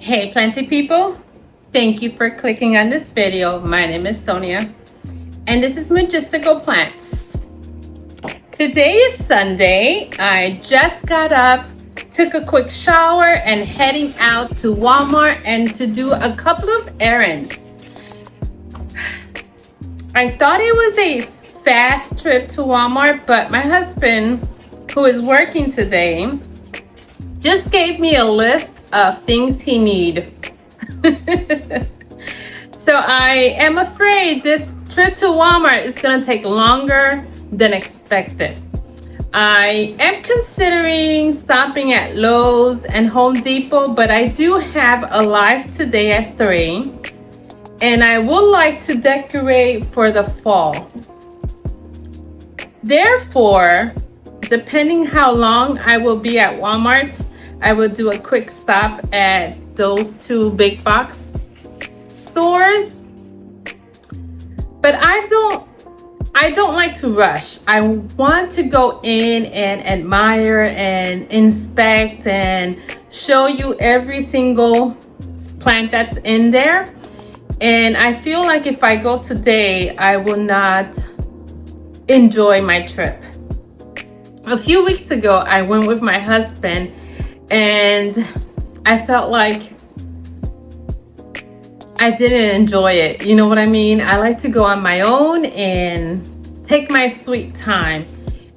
Hey Planty people, thank you for clicking on this video. My name is Sonia and this is Majestical Plants. Today is Sunday. I just got up, took a quick shower and heading out to Walmart and to do a couple of errands. I thought it was a fast trip to Walmart, but my husband, who is working today, just gave me a list of things he need. So I am afraid this trip to Walmart is gonna take longer than expected. I am considering stopping at Lowe's and Home Depot, but I do have a live today at 3 and I would like to decorate for the fall. Therefore, depending how long I will be at Walmart, I will do a quick stop at those two big box stores. But I don't like to rush. I want to go in and admire and inspect and show you every single plant that's in there. And I feel like if I go today, I will not enjoy my trip. A few weeks ago, I went with my husband and I felt like I didn't enjoy it. You know what I mean? I like to go on my own and take my sweet time.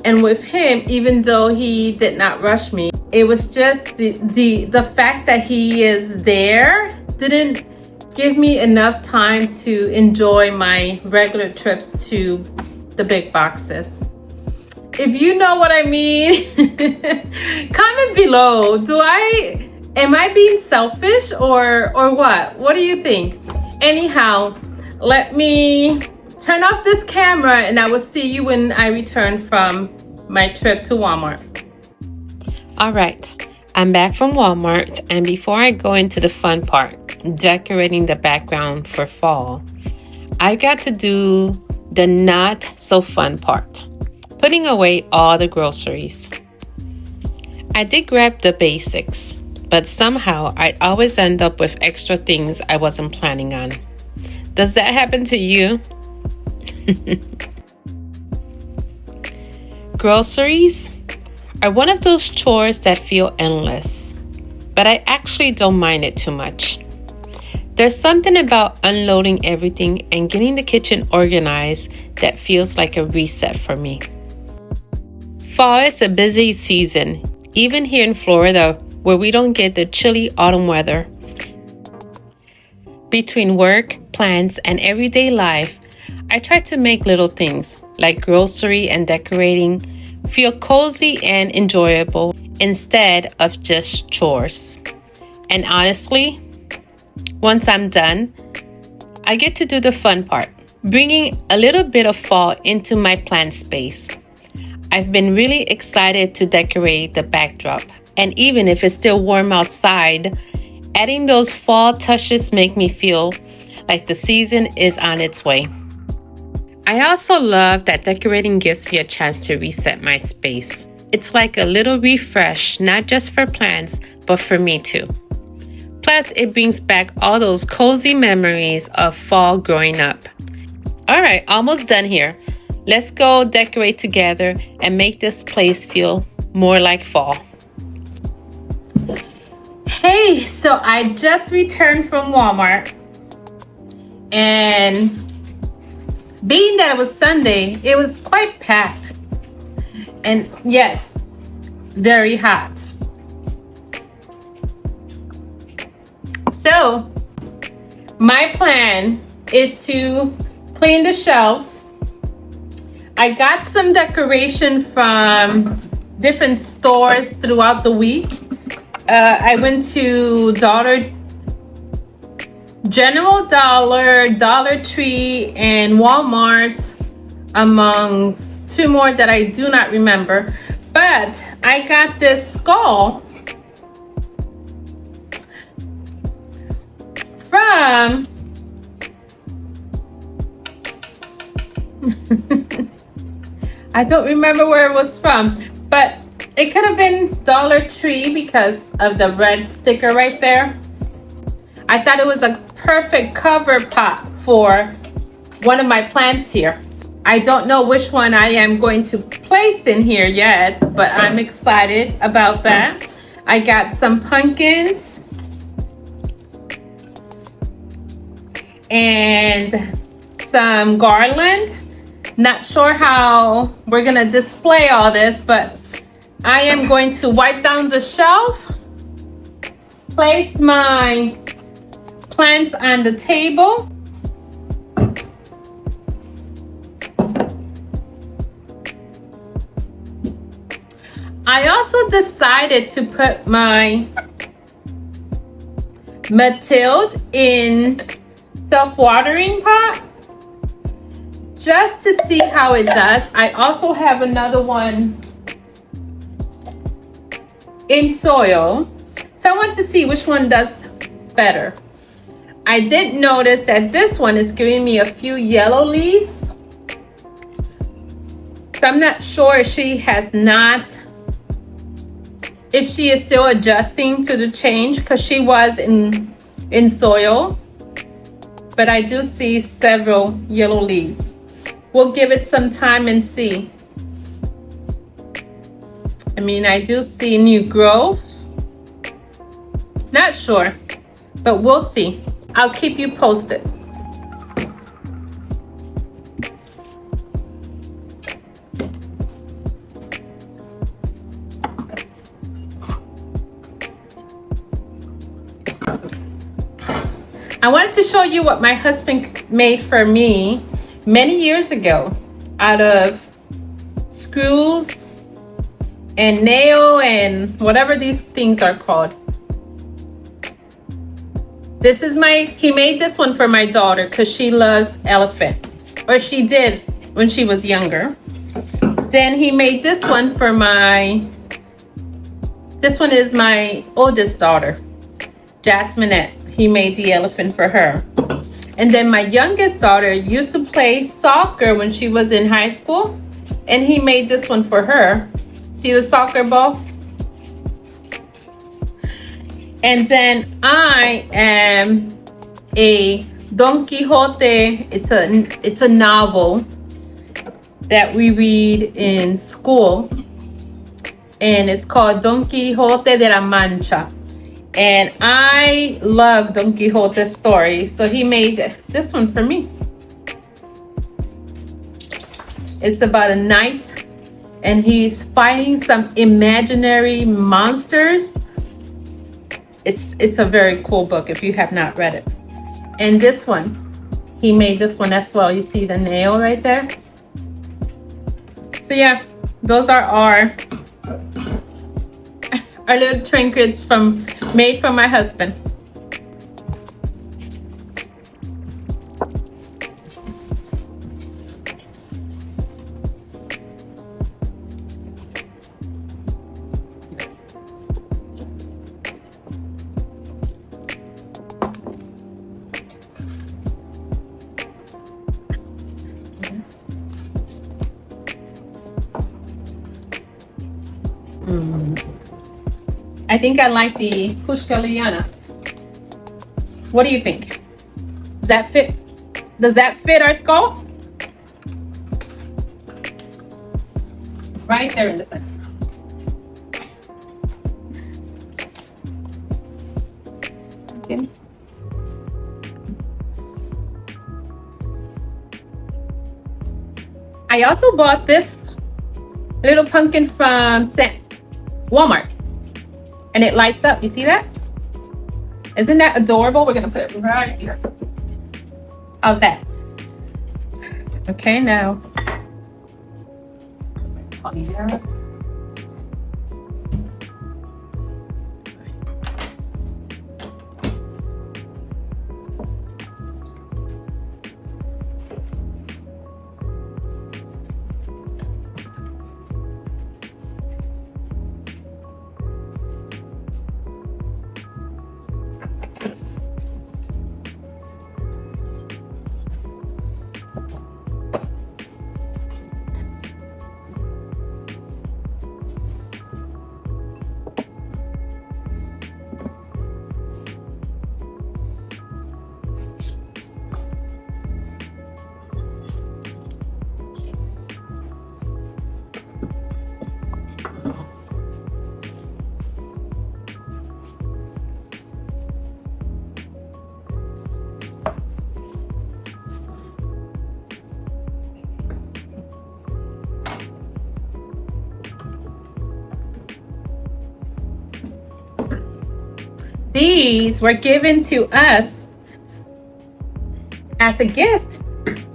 And with him, even though he did not rush me, it was just the fact that he is there didn't give me enough time to enjoy my regular trips to the big boxes. If you know what I mean, comment below. Am I being selfish or what? What do you think? Anyhow, let me turn off this camera and I will see you when I return from my trip to Walmart. All right, I'm back from Walmart, and before I go into the fun part, decorating the background for fall, I got to do the not so fun part. Putting away all the groceries. I did grab the basics, but somehow I always end up with extra things I wasn't planning on. Does that happen to you? Groceries are one of those chores that feel endless, but I actually don't mind it too much. There's something about unloading everything and getting the kitchen organized that feels like a reset for me. Fall is a busy season, even here in Florida, where we don't get the chilly autumn weather. Between work, plants, and everyday life, I try to make little things, like grocery and decorating, feel cozy and enjoyable instead of just chores. And honestly, once I'm done, I get to do the fun part, bringing a little bit of fall into my plant space. I've been really excited to decorate the backdrop, and even if it's still warm outside, adding those fall touches make me feel like the season is on its way. I also love that decorating gives me a chance to reset my space. It's like a little refresh, not just for plants, but for me too. Plus, it brings back all those cozy memories of fall growing up. All right, almost done here. Let's go decorate together and make this place feel more like fall. Hey, so I just returned from Walmart, and being that it was Sunday, it was quite packed. And yes, very hot. So my plan is to clean the shelves. I got some decoration from different stores throughout the week. I went to General Dollar, Dollar Tree, and Walmart, amongst two more that I do not remember. But I got this skull from I don't remember where it was from, but it could have been Dollar Tree because of the red sticker right there. I thought it was a perfect cover pot for one of my plants here. I don't know which one I am going to place in here yet, but I'm excited about that. I got some pumpkins and some garland. Not sure how we're gonna display all this, but I am going to wipe down the shelf, place my plants on the table. I also decided to put my Mathilde in self-watering pot just to see how it does. I also have another one in soil, so I want to see which one does better. I did notice that this one is giving me a few yellow leaves, so I'm not sure if she is still adjusting to the change, because she was in soil, but I do see several yellow leaves. We'll give it some time and see. I mean, I do see new growth. Not sure, but we'll see. I'll keep you posted. I wanted to show you what my husband made for me many years ago out of screws and nail and whatever these things are called. He made this one for my daughter because she loves elephant, or she did when she was younger. Then he made this one for this one is my oldest daughter, Jasminette. He made the elephant for her. And then my youngest daughter used to play soccer when she was in high school, and he made this one for her. See the soccer ball? And then I am a Don Quixote. It's a novel that we read in school, and it's called Don Quixote de la Mancha. And I love Don Quixote's story, so he made this one for me. It's about a knight, and he's fighting some imaginary monsters. It's a very cool book if you have not read it. And this one, he made this one as well. You see the nail right there? So yeah, those are our little trinkets made for my husband. I think I like the Pushkaliana. What do you think? Does that fit? Does that fit our skull? Right there in the center. Yes. I also bought this little pumpkin from Walmart. And it lights up. You see that? Isn't that adorable? We're going to put it right here. How's that? Okay, now. These were given to us as a gift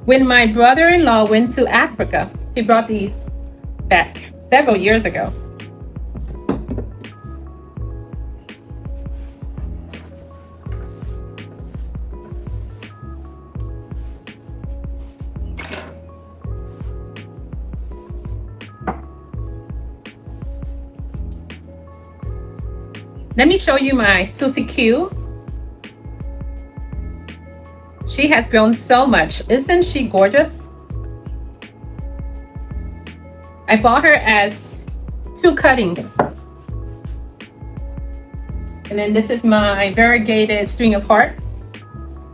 when my brother-in-law went to Africa. He brought these back several years ago. Let me show you my Susie Q. She has grown so much. Isn't she gorgeous? I bought her as 2 cuttings. And then this is my variegated string of heart.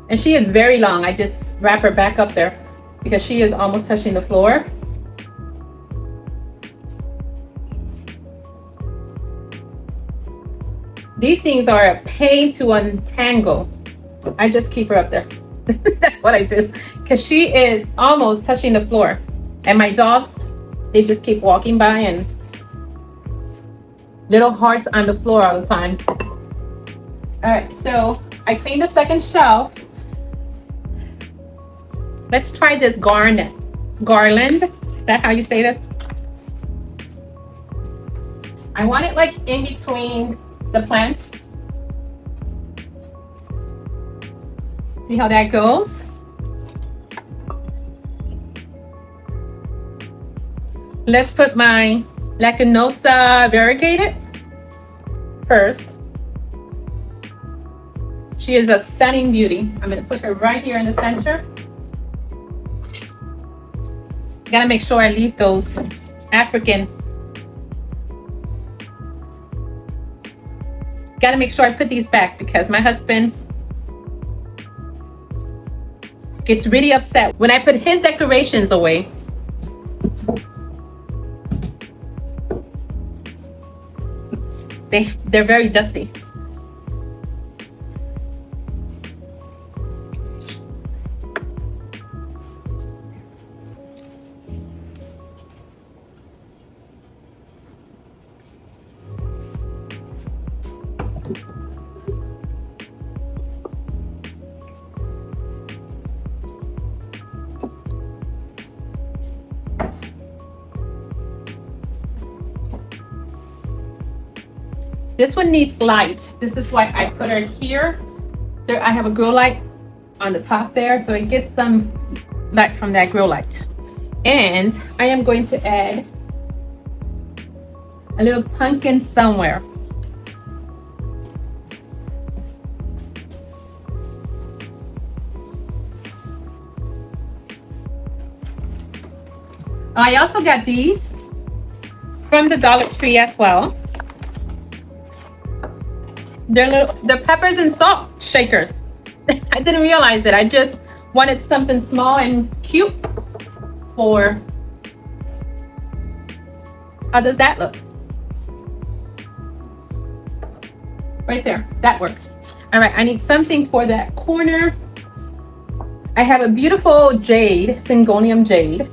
And she is very long. I just wrap her back up there because she is almost touching the floor. These things are a pain to untangle. I just keep her up there. That's what I do. Because she is almost touching the floor. And my dogs, they just keep walking by and little hearts on the floor all the time. All right, so I cleaned the second shelf. Let's try this garland. Is that how you say this? I want it like in between the plants. See how that goes? Let's put my Lacanosa variegated first. She is a stunning beauty. I'm going to put her right here in the center. Gotta make sure I leave those African. Gotta make sure I put these back because my husband gets really upset when I put his decorations away. They're very dusty. This one needs light. This is why I put her here. There, I have a grow light on the top there, so it gets some light from that grow light. And I am going to add a little pumpkin somewhere. I also got these from the Dollar Tree as well. They're peppers and salt shakers. I didn't realize it. I just wanted something small and cute for. How does that look? Right there. That works. All right. I need something for that corner. I have a beautiful jade, Syngonium jade,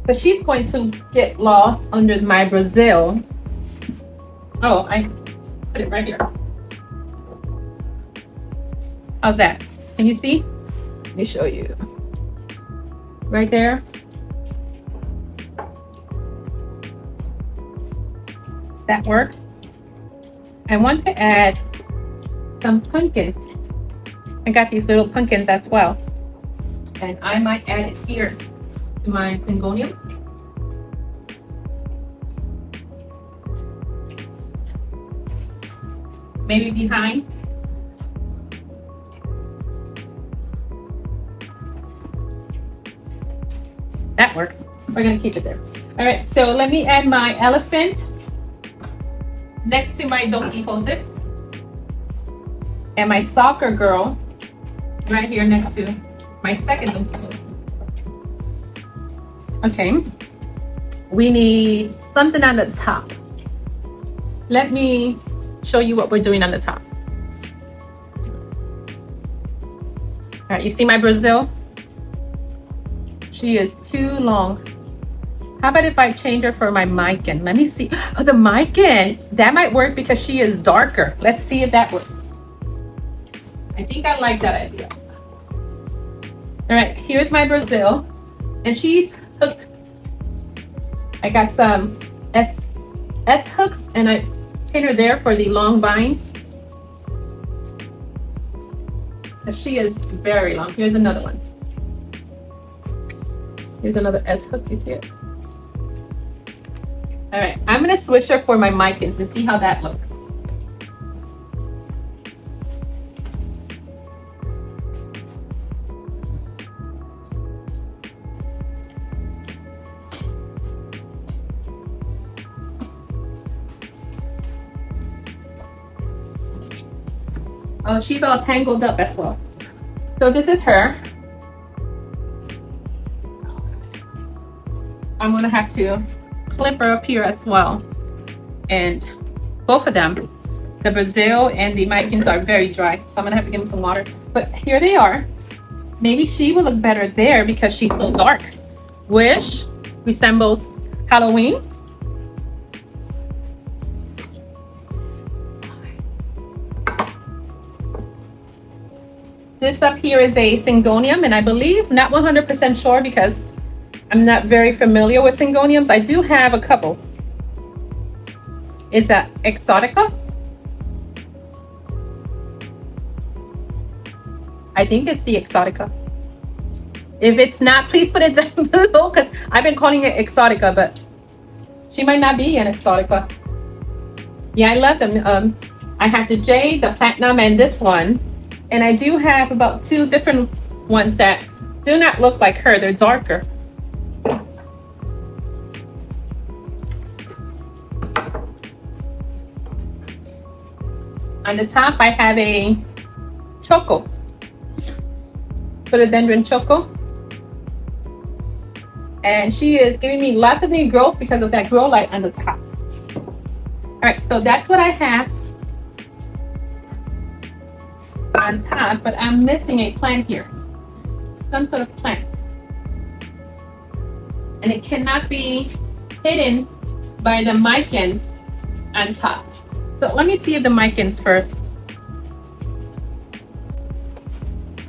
but she's going to get lost under my Brazil. Oh, I put it right here. How's that? Can you see? Let me show you. Right there. That works. I want to add some pumpkin. I got these little pumpkins as well. And I might add it here to my Syngonium. Maybe behind. That works. We're gonna keep it there. All right, so let me add my elephant next to my Don Quixote and my soccer girl right here next to my second Don Quixote. Okay, we need something on the top. Let me show you what we're doing on the top. All right, you see my Brazil? She is too long. How about if I change her for my Mican? Let me see. Oh, the Mican. That might work because she is darker. Let's see if that works. I think I like that idea. All right, here's my Brazil, and she's hooked. I got some S hooks, and I pin her there for the long vines. She is very long. Here's another one. Here's another S hook. You see it? All right, I'm gonna switch her for my micans and see how that looks. Oh, she's all tangled up as well. So this is her. I'm gonna have to clip her up here as well. And both of them, the Brazil and the Micans, are very dry. So I'm gonna have to give them some water. But here they are. Maybe she will look better there because she's so dark, which resembles Halloween. This up here is a Syngonium, and I believe, not 100% sure because I'm not very familiar with Syngoniums. I do have a couple. Is that Exotica? I think it's the Exotica. If it's not, please put it down below because I've been calling it Exotica, but she might not be an Exotica. Yeah, I love them. I have the Jade, the Platinum, and this one. And I do have about 2 different ones that do not look like her. They're darker. On the top, I have a Choco. Philodendron Choco. And she is giving me lots of new growth because of that grow light on the top. All right, so that's what I have on top, but I'm missing a plant here. Some sort of plant. And it cannot be hidden by the micans on top. So let me see the micans first.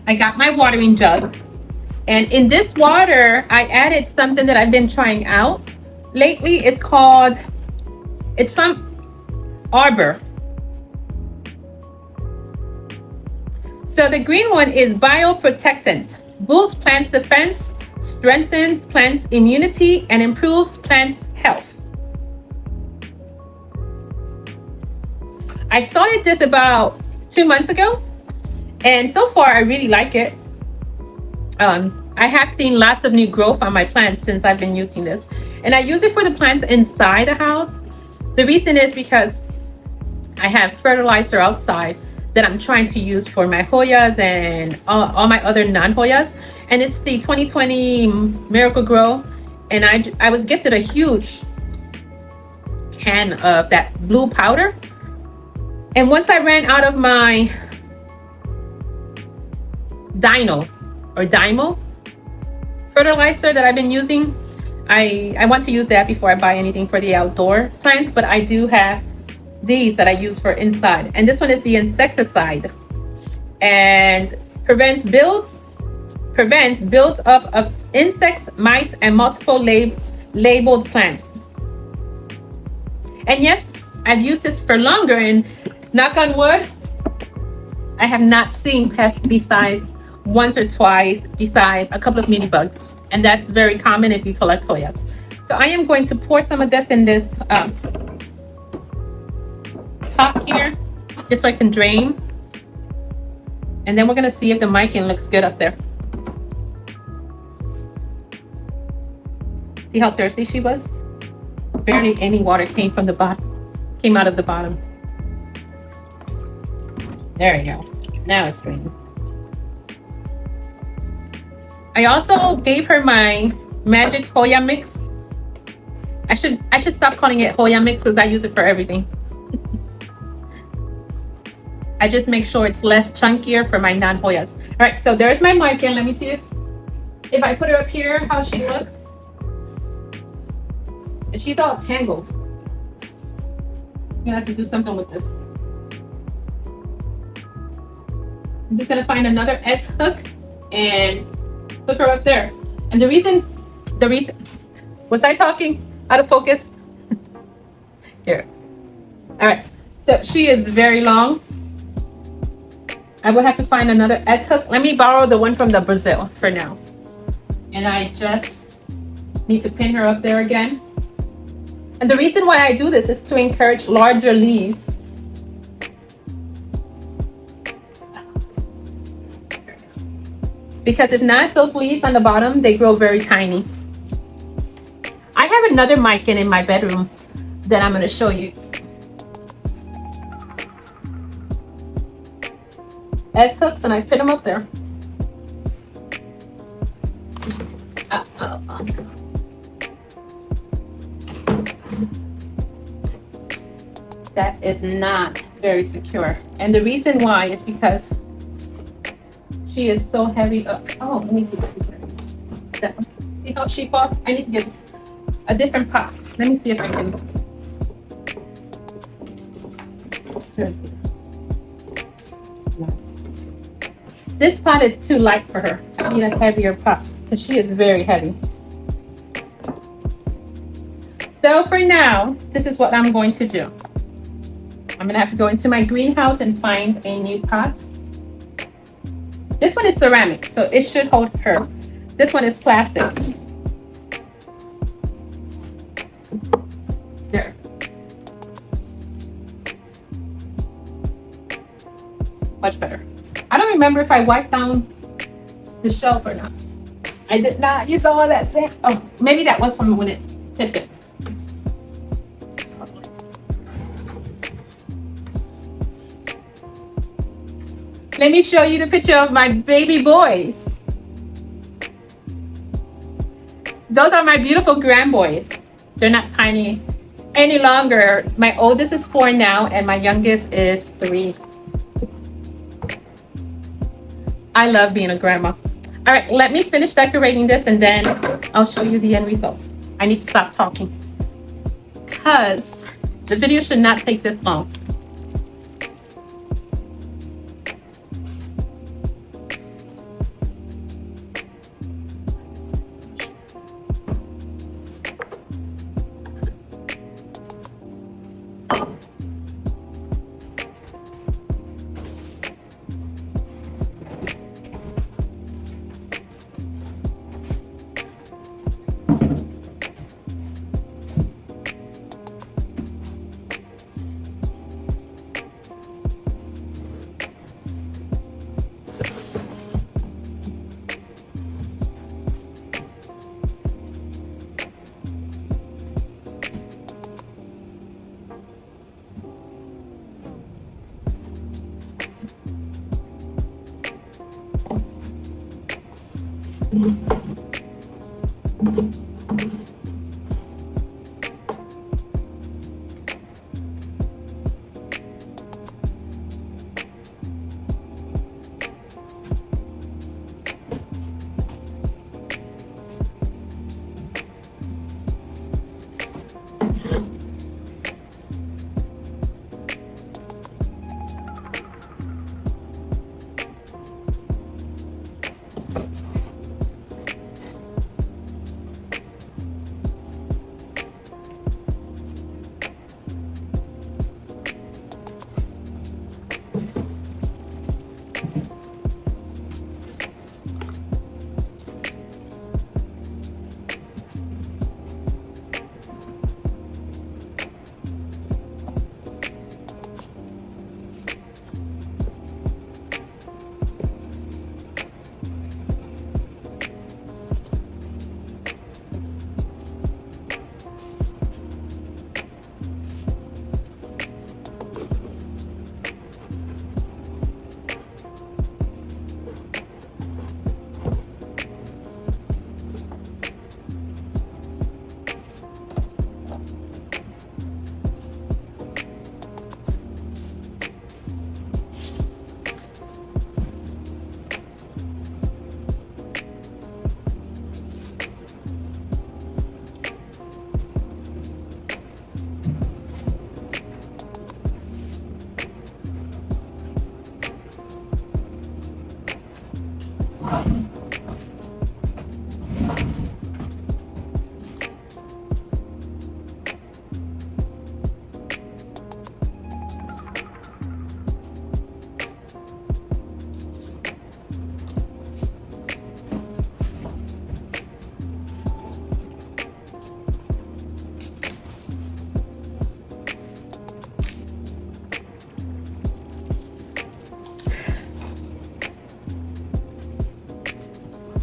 I got my watering jug. And in this water, I added something that I've been trying out lately. It's from Arbor. So the green one is bioprotectant. Boosts plants defense, strengthens plants immunity, and improves plants health. I started this about 2 months ago, and so far I really like it. I have seen lots of new growth on my plants since I've been using this, and I use it for the plants inside the house. The reason is because I have fertilizer outside that I'm trying to use for my Hoyas and all my other non-Hoyas, and it's the 2020 Miracle Grow, and I was gifted a huge can of that blue powder, and once I ran out of my Dymo fertilizer that I've been using, I want to use that before I buy anything for the outdoor plants, but I do have these that I use for inside, and this one is the insecticide, and prevents build up of insects, mites, and multiple labeled plants. And yes, I've used this for longer, and knock on wood, I have not seen pests besides once or twice, besides a couple of mini bugs, and that's very common if you collect Hoyas. So I am going to pour some of this in this pot here, just so I can drain, and then we're gonna see if the micin looks good up there. See how thirsty she was? Barely any water came out of the bottom. There you go. Now it's draining. I also gave her my magic Hoya mix. I should stop calling it Hoya mix because I use it for everything. I just make sure it's less chunkier for my non-Hoyas. All right, so there's my micin. Let me see if I put her up here, how she looks. And she's all tangled. I'm gonna have to do something with this. I'm just gonna find another S hook and hook her up there. And the reason, was I talking out of focus? Here. All right, so she is very long. I will have to find another S hook. Let me borrow the one from the Brazil for now. And I just need to pin her up there again. And the reason why I do this is to encourage larger leaves. Because if not, those leaves on the bottom, they grow very tiny. I have another mic in my bedroom that I'm gonna show you. S hooks, and I pin them up there. That is not very secure. And the reason why is because she is so heavy. Oh, let me see that. See how she falls? I need to get a different pot. Let me see if I can. This pot is too light for her. I need a heavier pot because she is very heavy. So for now, this is what I'm going to do. I'm gonna have to go into my greenhouse and find a new pot. This one is ceramic, so it should hold her. This one is plastic. There. Much better. I don't remember if I wiped down the shelf or not. I did not use all of that sand. Oh, maybe that was from when it tipped it. Let me show you the picture of my baby boys. Those are my beautiful grandboys. They're not tiny any longer. My oldest is 4 now, and my youngest is 3. I love being a grandma. All right, let me finish decorating this, and then I'll show you the end results. I need to stop talking because the video should not take this long.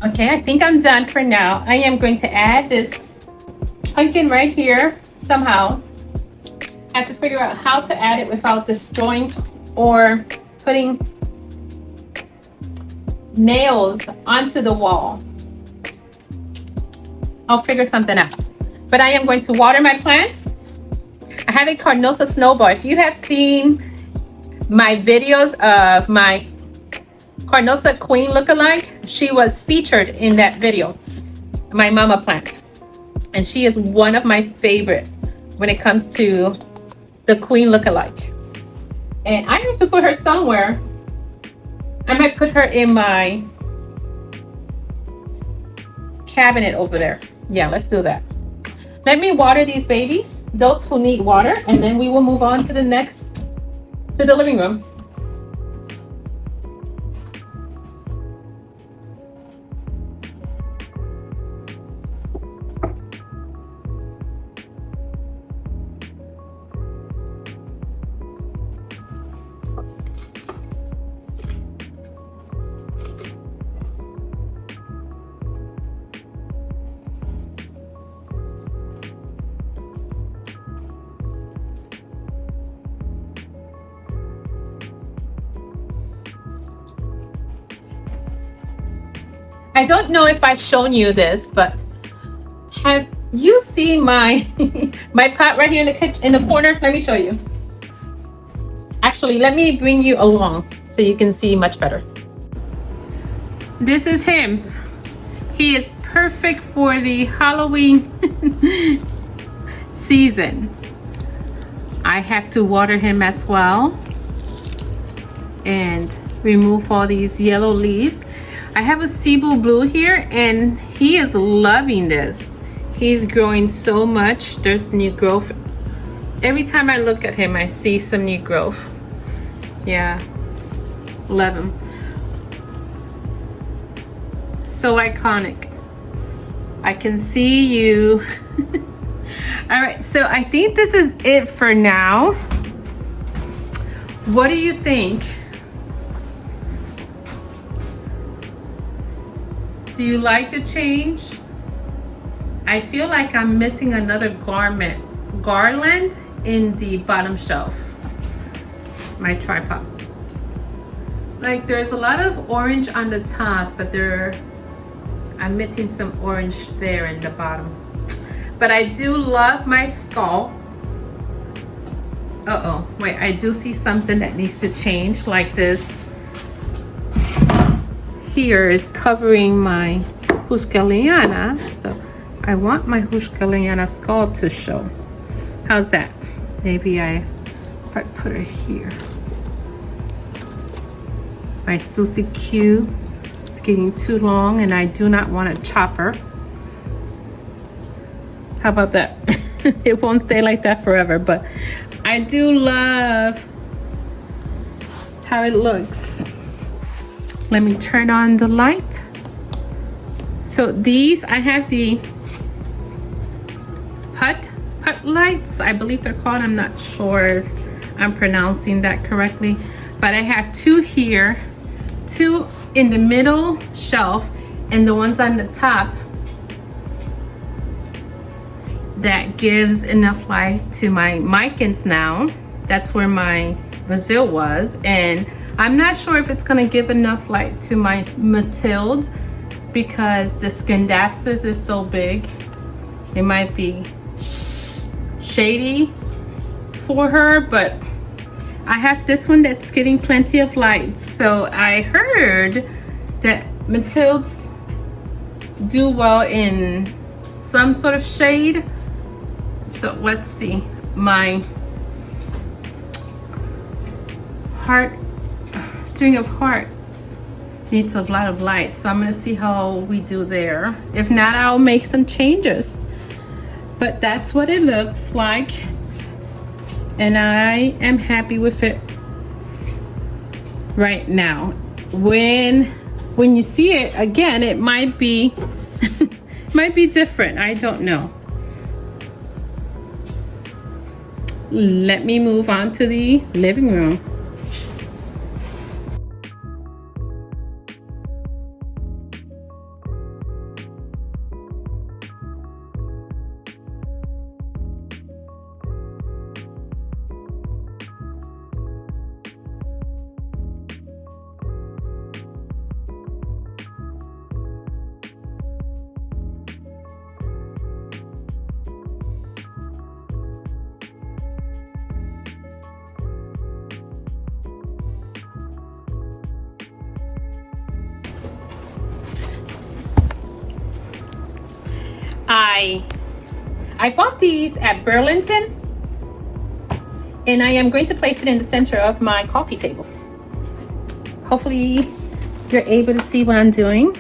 Okay, I think I'm done for now. I am going to add this pumpkin right here somehow. I have to figure out how to add it without destroying or putting nails onto the wall. I'll figure something out. But I am going to water my plants. I have a Carnosa snowball. If you have seen my videos of my Carnosa Queen lookalike, she was featured in that video, my mama plant. And she is one of my favorite when it comes to the Queen lookalike. And I have to put her somewhere. I might put her in my cabinet over there. Yeah, let's do that. Let me water these babies, those who need water, and then we will move on to the next, to the living room. I don't know if I've shown you this, but have you seen my my pot right here in the kitchen, in the corner? Let me show you. Actually, let me bring you along so you can see much better. This is him. He is perfect for the Halloween season. I have to water him as well and remove all these yellow leaves. I have a Cebu blue here and he is loving this. He's growing so much. There's new growth. Every time I look at him, I see some new growth. Yeah, love him. So iconic. I can see you. All right, so I think this is it for now. What do you think? Do you like the change? I feel like I'm missing another garland in the bottom shelf, my tripod. Like there's a lot of orange on the top, but I'm missing some orange there in the bottom. But I do love my skull. Uh-oh, wait, I do see something that needs to change, like this here is covering my Huskaliana, so I want my Huskaliana skull to show. How's that? Maybe if I put her here. My Susie Q is getting too long and I do not want to chop her. How about that? It won't stay like that forever, but I do love how it looks. Let me turn on the light. So these, I have the putt lights, I believe they're called. I'm not sure if I'm pronouncing that correctly, but I have two here, two in the middle shelf, and the ones on the top that gives enough light to my Micans now. That's where my Brazil was, and I'm not sure if it's gonna give enough light to my Matilde because the Scindapsus is so big. It might be shady for her, but I have this one that's getting plenty of light. So I heard that Matildes do well in some sort of shade. So let's see, my string of heart Needs a lot of light, so I'm gonna see how we do there. If not, I'll make some changes. But that's what it looks like, and I am happy with it right now. When you see it again, it might be might be different. I don't know. Let me move on to the living room. I bought these at Burlington, and I am going to place it in the center of my coffee table. Hopefully you're able to see what I'm doing.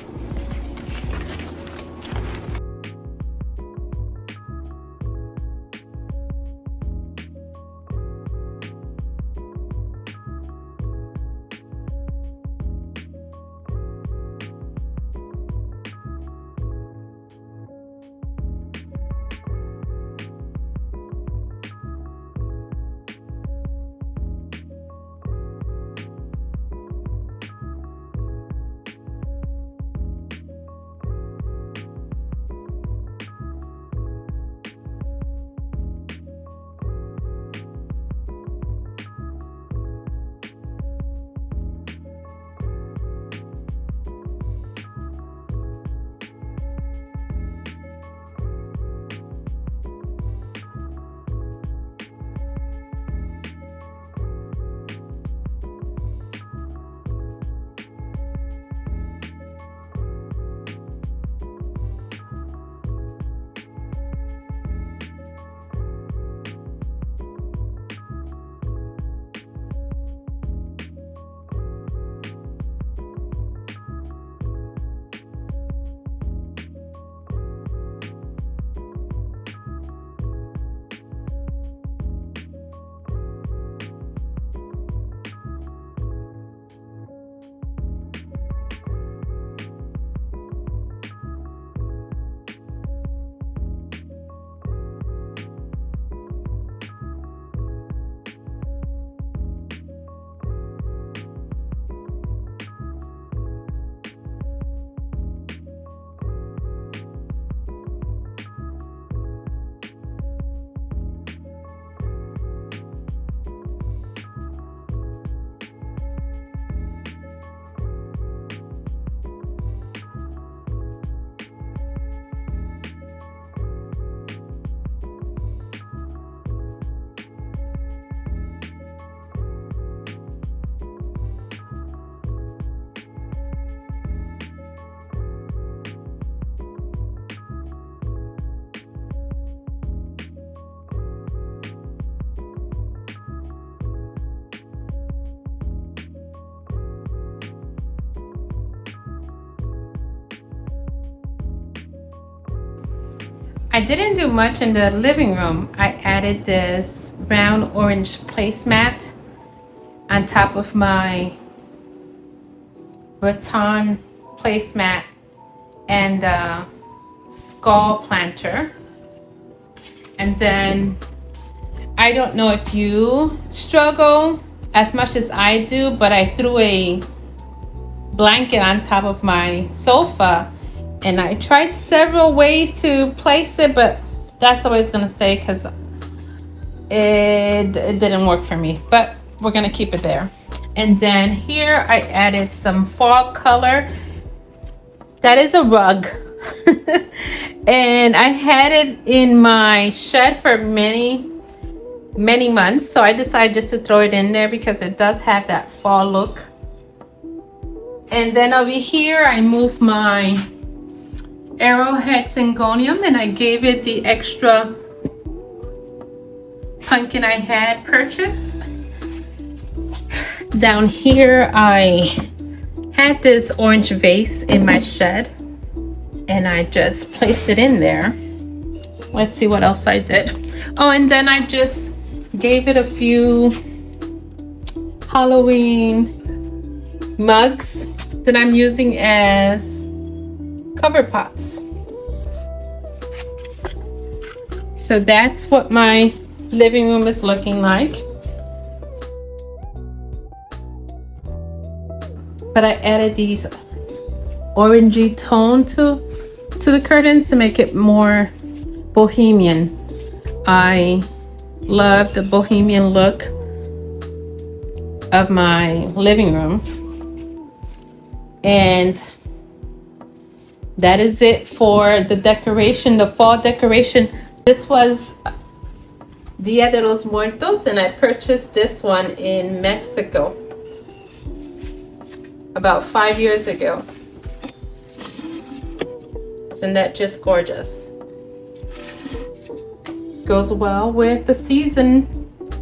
I didn't do much in the living room. I added this brown orange placemat on top of my rattan placemat and skull planter. And then I don't know if you struggle as much as I do, but I threw a blanket on top of my sofa, and I tried several ways to place it, but that's the way it's gonna stay because it didn't work for me, but we're gonna keep it there. And then here I added some fall color. That is a rug. And I had it in my shed for many months, so I decided just to throw it in there because it does have that fall look. And then over here I moved my arrowhead syngonium, and I gave it the extra pumpkin I had purchased. Down here I had this orange vase in my shed and I just placed it in there. Let's see what else I did. Oh, and then I just gave it a few Halloween mugs that I'm using as cover pots. So that's what my living room is looking like. But I added these orangey tone to the curtains to make it more bohemian. I love the bohemian look of my living room. And that is it for the decoration, the fall decoration. This was Dia de los Muertos, and I purchased this one in Mexico about 5 years ago. Isn't that just gorgeous? Goes well with the season.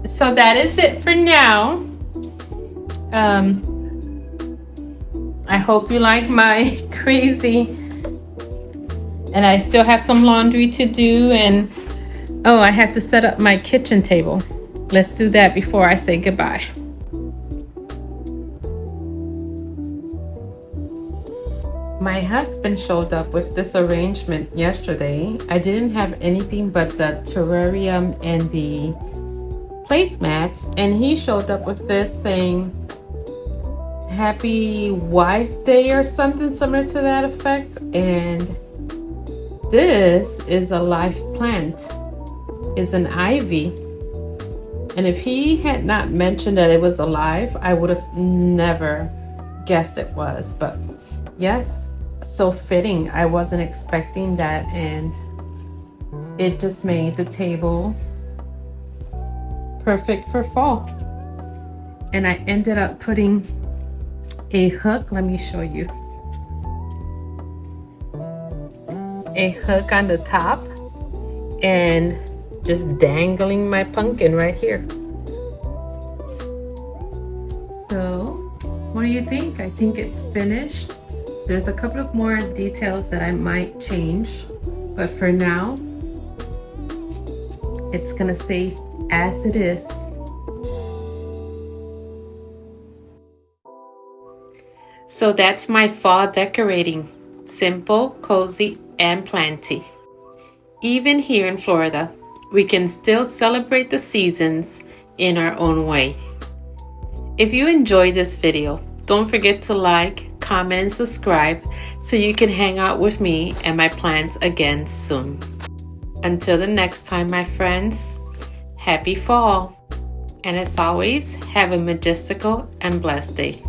So that is it for now. I hope you like my crazy, and I still have some laundry to do, and oh, I have to set up my kitchen table. Let's do that before I say goodbye. My husband showed up with this arrangement yesterday. I didn't have anything but the terrarium and the placemats, and he showed up with this saying Happy Wife Day or something similar to that effect. And this is a live plant. It's an ivy. And if he had not mentioned that it was alive, I would have never guessed it was. But yes, so fitting. I wasn't expecting that, and it just made the table perfect for fall. And I ended up putting a hook. Let me show you. A hook on the top and just dangling my pumpkin right here. So what do you think? I think it's finished. There's a couple of more details that I might change, but for now it's gonna stay as it is. So that's my fall decorating. Simple, cozy, and planty. Even here in Florida, we can still celebrate the seasons in our own way. If you enjoyed this video, don't forget to like, comment, and subscribe so you can hang out with me and my plants again soon. Until the next time, my friends, happy fall. And as always, have a majestical and blessed day.